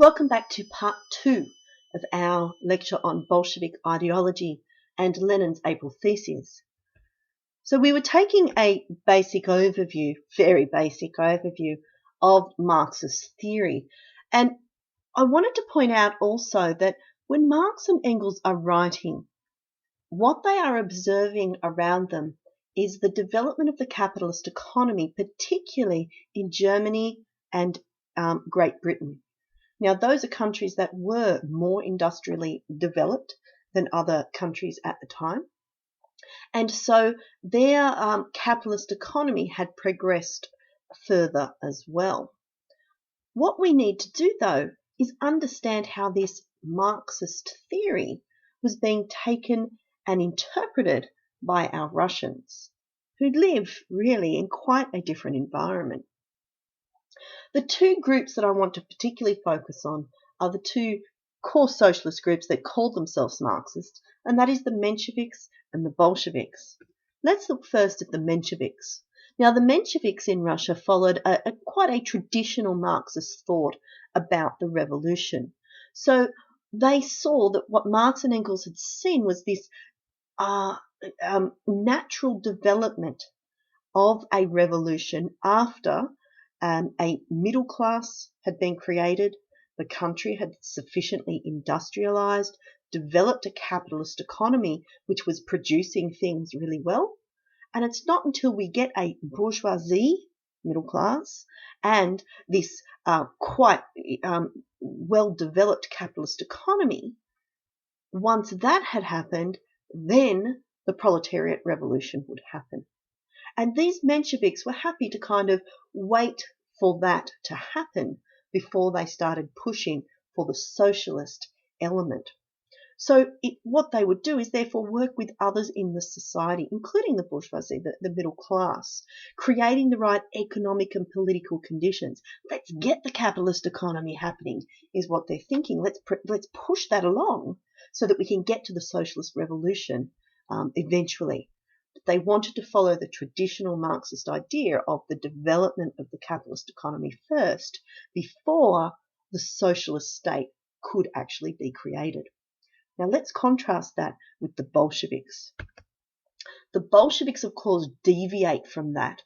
Welcome back to part 2 of our lecture on Bolshevik ideology and Lenin's April thesis. So we were taking a basic overview, very basic overview of Marxist theory. And I wanted to point out also that when Marx and Engels are writing, what they are observing around them is the development of the capitalist economy, particularly in Germany and Great Britain. Now, those are countries that were more industrially developed than other countries at the time. And so their capitalist economy had progressed further as well. What we need to do, though, is understand how this Marxist theory was being taken and interpreted by our Russians, who live really in quite a different environment. The two groups that I want to particularly focus on are the two core socialist groups that called themselves Marxist, and that is the Mensheviks and the Bolsheviks. Let's look first at the Mensheviks. Now, the Mensheviks in Russia followed quite a traditional Marxist thought about the revolution. So they saw that what Marx and Engels had seen was this natural development of a revolution after a middle class had been created, the country had sufficiently industrialized, developed a capitalist economy which was producing things really well. And it's not until we get a bourgeoisie, middle class, and this quite well-developed capitalist economy, once that had happened, then the proletariat revolution would happen. And these Mensheviks were happy to kind of wait for that to happen before they started pushing for the socialist element. So what they would do is therefore work with others in the society, including the bourgeoisie, the middle class, creating the right economic and political conditions. Let's get the capitalist economy happening is what they're thinking. Let's push that along so that we can get to the socialist revolution eventually. They wanted to follow the traditional Marxist idea of the development of the capitalist economy first before the socialist state could actually be created. Now let's contrast that with the Bolsheviks. The Bolsheviks, of course, deviate from that.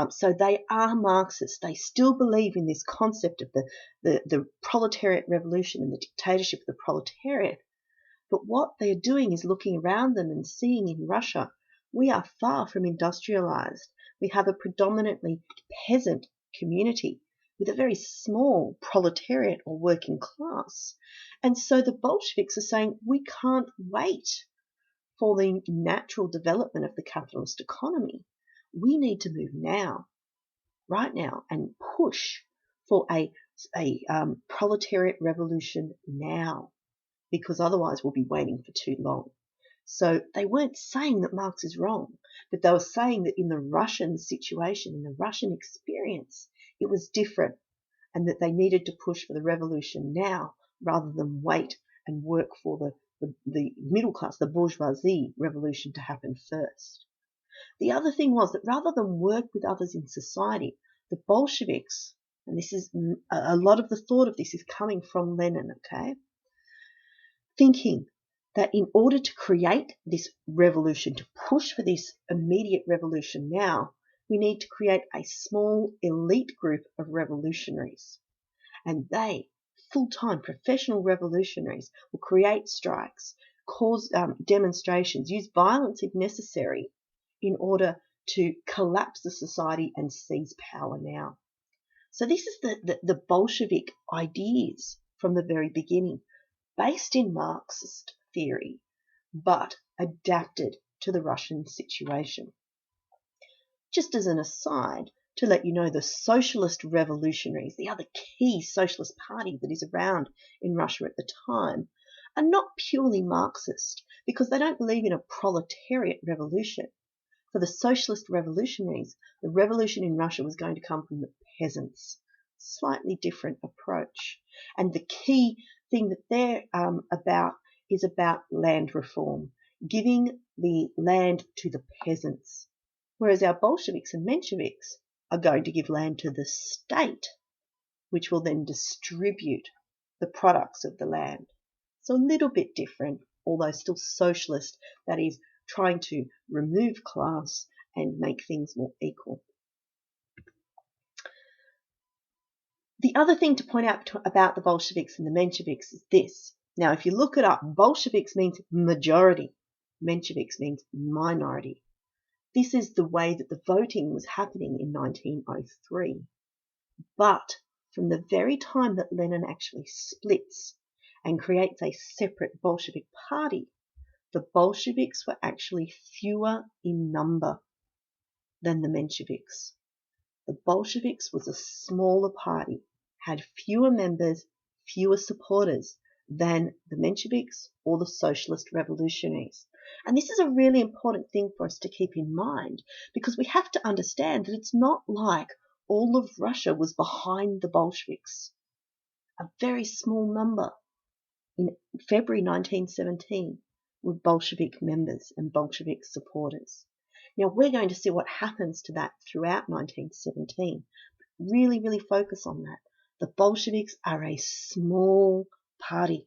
So they are Marxists. They still believe in this concept of the proletariat revolution and the dictatorship of the proletariat. But what they're doing is looking around them and seeing in Russia, we are far from industrialized. We have a predominantly peasant community with a very small proletariat or working class. And so the Bolsheviks are saying we can't wait for the natural development of the capitalist economy. We need to move now, right now, and push for a proletariat revolution now, because otherwise we'll be waiting for too long. So they weren't saying that Marx is wrong, but they were saying that in the Russian situation, in the Russian experience, it was different and that they needed to push for the revolution now rather than wait and work for the middle class, the bourgeoisie revolution to happen first. The other thing was that rather than work with others in society, the Bolsheviks, and this is a lot of the thought of this is coming from Lenin, okay, thinking that in order to create this revolution, to push for this immediate revolution now, we need to create a small elite group of revolutionaries. And they, full-time professional revolutionaries, will create strikes, cause demonstrations, use violence if necessary in order to collapse the society and seize power now. So this is the Bolshevik ideas from the very beginning, based in Marxist theory, but adapted to the Russian situation. Just as an aside, to let you know, the socialist revolutionaries, the other key socialist party that is around in Russia at the time, are not purely Marxist because they don't believe in a proletariat revolution. For the socialist revolutionaries, the revolution in Russia was going to come from the peasants. Slightly different approach. And the key thing that they're about is about land reform, giving the land to the peasants. Whereas our Bolsheviks and Mensheviks are going to give land to the state, which will then distribute the products of the land. So a little bit different, although still socialist, that is, trying to remove class and make things more equal. The other thing to point out about the Bolsheviks and the Mensheviks is this. Now, if you look it up, Bolsheviks means majority, Mensheviks means minority. This is the way that the voting was happening in 1903. But from the very time that Lenin actually splits and creates a separate Bolshevik party, the Bolsheviks were actually fewer in number than the Mensheviks. The Bolsheviks was a smaller party, had fewer members, fewer supporters than the Mensheviks or the socialist revolutionaries. And this is a really important thing for us to keep in mind, because we have to understand that it's not like all of Russia was behind the Bolsheviks. A very small number in February 1917 were Bolshevik members and Bolshevik supporters. Now, we're going to see what happens to that throughout 1917. Really, really focus on that. The Bolsheviks are a small party.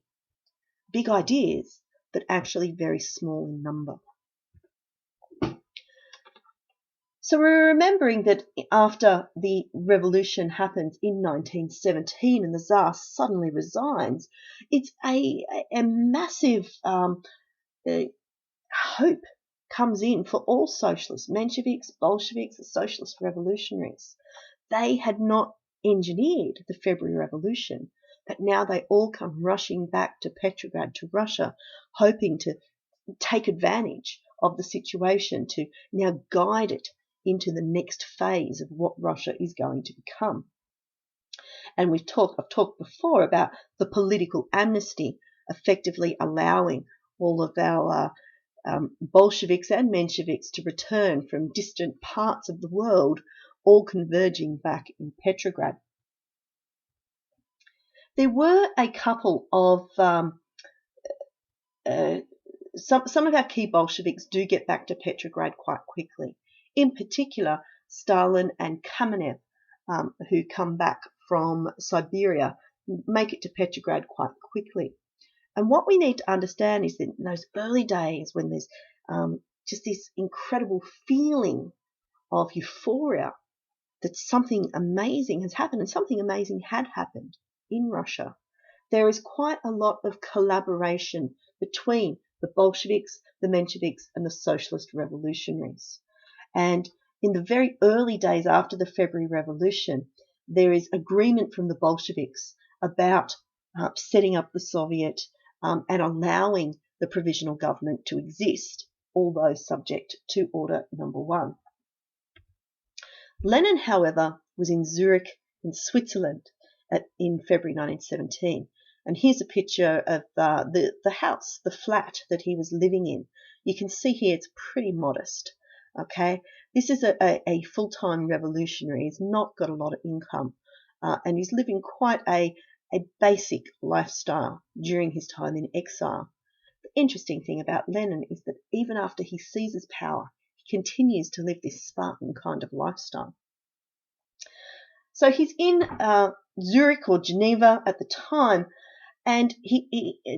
Big ideas, but actually very small in number. So we're remembering that after the revolution happens in 1917 and the Tsar suddenly resigns, it's a massive hope comes in for all socialists, Mensheviks, Bolsheviks, the socialist revolutionaries. They had not engineered the February Revolution, but now they all come rushing back to Petrograd, to Russia, hoping to take advantage of the situation to now guide it into the next phase of what Russia is going to become. And I've talked before about the political amnesty, effectively allowing all of our Bolsheviks and Mensheviks to return from distant parts of the world, all converging back in Petrograd. There were a couple of some of our key Bolsheviks do get back to Petrograd quite quickly. In particular, Stalin and Kamenev, who come back from Siberia, make it to Petrograd quite quickly. And what we need to understand is that in those early days, when there's just this incredible feeling of euphoria that something amazing has happened, and something amazing had happened in Russia, there is quite a lot of collaboration between the Bolsheviks, the Mensheviks, and the socialist revolutionaries. And in the very early days after the February Revolution, there is agreement from the Bolsheviks about setting up the Soviet and allowing the provisional government to exist, although subject to Order Number 1. Lenin, however, was in Zurich in Switzerland in February 1917. And here's a picture of the house, the flat that he was living in. You can see here it's pretty modest. Okay, this is a full-time revolutionary. He's not got a lot of income, and he's living quite a basic lifestyle during his time in exile. The interesting thing about Lenin is that even after he seizes power, he continues to live this Spartan kind of lifestyle. So he's in Zurich or Geneva at the time, and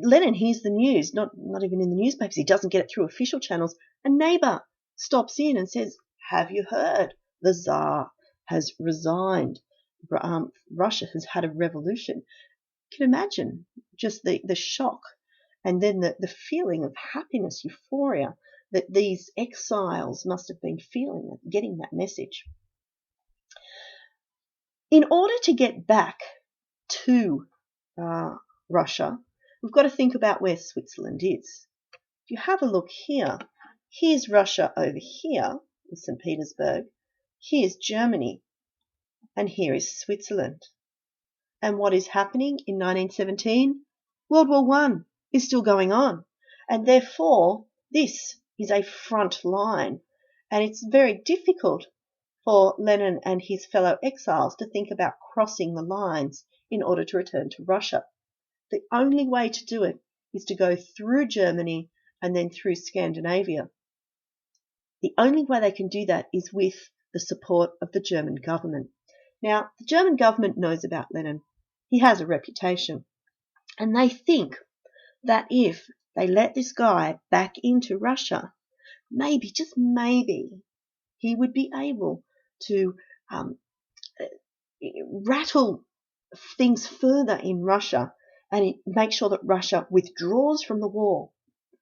Lenin hears the news, not even in the newspapers. He doesn't get it through official channels. A neighbour stops in and says, "Have you heard? The Tsar has resigned. Russia has had a revolution." You can imagine just the shock and then the feeling of happiness, euphoria that these exiles must have been feeling, getting that message. In order to get back to Russia, we've got to think about where Switzerland is. If you have a look here, here's Russia over here in St. Petersburg, here's Germany, and here is Switzerland. And what is happening in 1917? World War I is still going on, and therefore this is a front line, and it's very difficult for Lenin and his fellow exiles to think about crossing the lines in order to return to Russia. The only way to do it is to go through Germany and then through Scandinavia. The only way they can do that is with the support of the German government. Now, the German government knows about Lenin. He has a reputation. And they think that if they let this guy back into Russia, maybe, just maybe, he would be able to um, rattle things further in Russia and make sure that Russia withdraws from the war.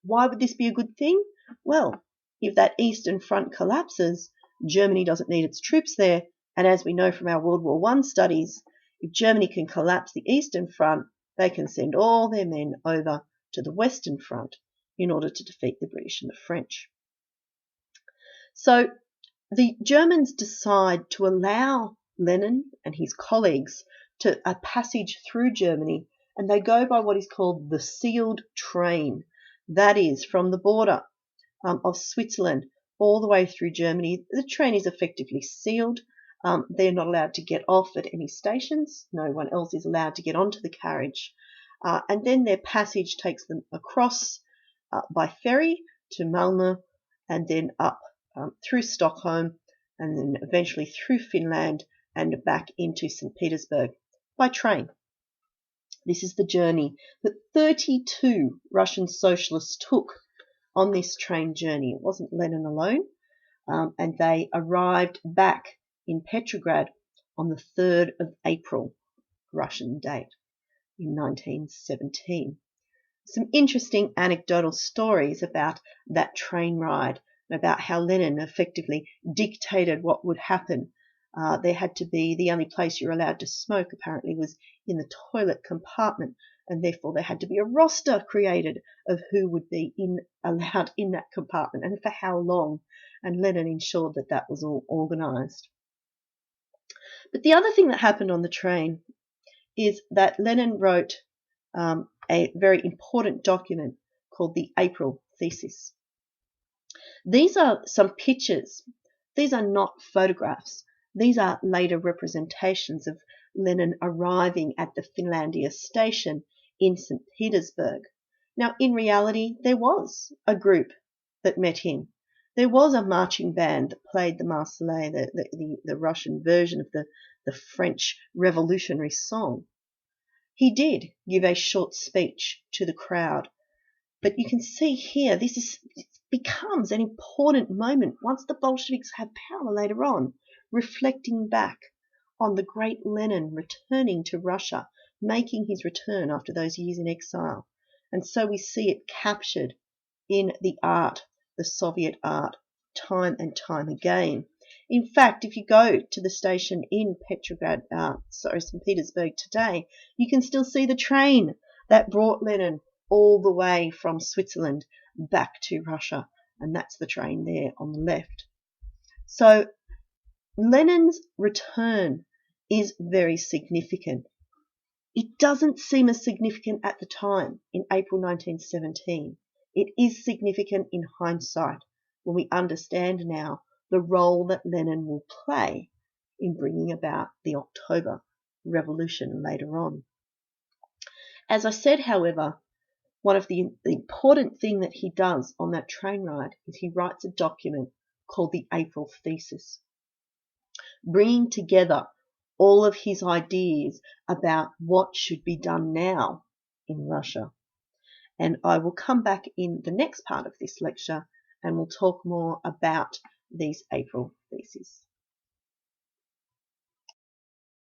Why would this be a good thing? Well, if that Eastern Front collapses, Germany doesn't need its troops there. And as we know from our World War I studies, if Germany can collapse the Eastern Front, they can send all their men over to the Western Front in order to defeat the British and the French. So the Germans decide to allow Lenin and his colleagues to a passage through Germany, and they go by what is called the sealed train. That is, from the border of Switzerland all the way through Germany. The train is effectively sealed. They're not allowed to get off at any stations. No one else is allowed to get onto the carriage. And then their passage takes them across by ferry to Malmö, and then up through Stockholm, and then eventually through Finland and back into St. Petersburg by train. This is the journey that 32 Russian socialists took on this train journey. It wasn't Lenin alone, and they arrived back in Petrograd on the 3rd of April, Russian date, in 1917. Some interesting anecdotal stories about that train ride, about how Lenin effectively dictated what would happen. There had to be, the only place you're allowed to smoke apparently was in the toilet compartment, and therefore there had to be a roster created of who would be allowed in that compartment and for how long, and Lenin ensured that that was all organised. But the other thing that happened on the train is that Lenin wrote a very important document called the April Thesis. These are some pictures. These are not photographs. These are later representations of Lenin arriving at the Finlandia station in St. Petersburg. Now, in reality, there was a group that met him. There was a marching band that played the Marseillaise, the Russian version of the French revolutionary song. He did give a short speech to the crowd, but you can see here this becomes an important moment once the Bolsheviks have power later on, reflecting back on the great Lenin returning to Russia, making his return after those years in exile. And so we see it captured in the art, the Soviet art, time and time again. In fact, if you go to the station in St. Petersburg today, you can still see the train that brought Lenin all the way from Switzerland back to Russia, and that's the train there on the left. So Lenin's return is very significant. It doesn't seem as significant at the time, in April 1917. It is significant in hindsight, when we understand now the role that Lenin will play in bringing about the October Revolution later on. As I said, however, one of the important thing that he does on that train ride is he writes a document called the April Thesis, bringing together all of his ideas about what should be done now in Russia. And I will come back in the next part of this lecture and we'll talk more about these April Theses.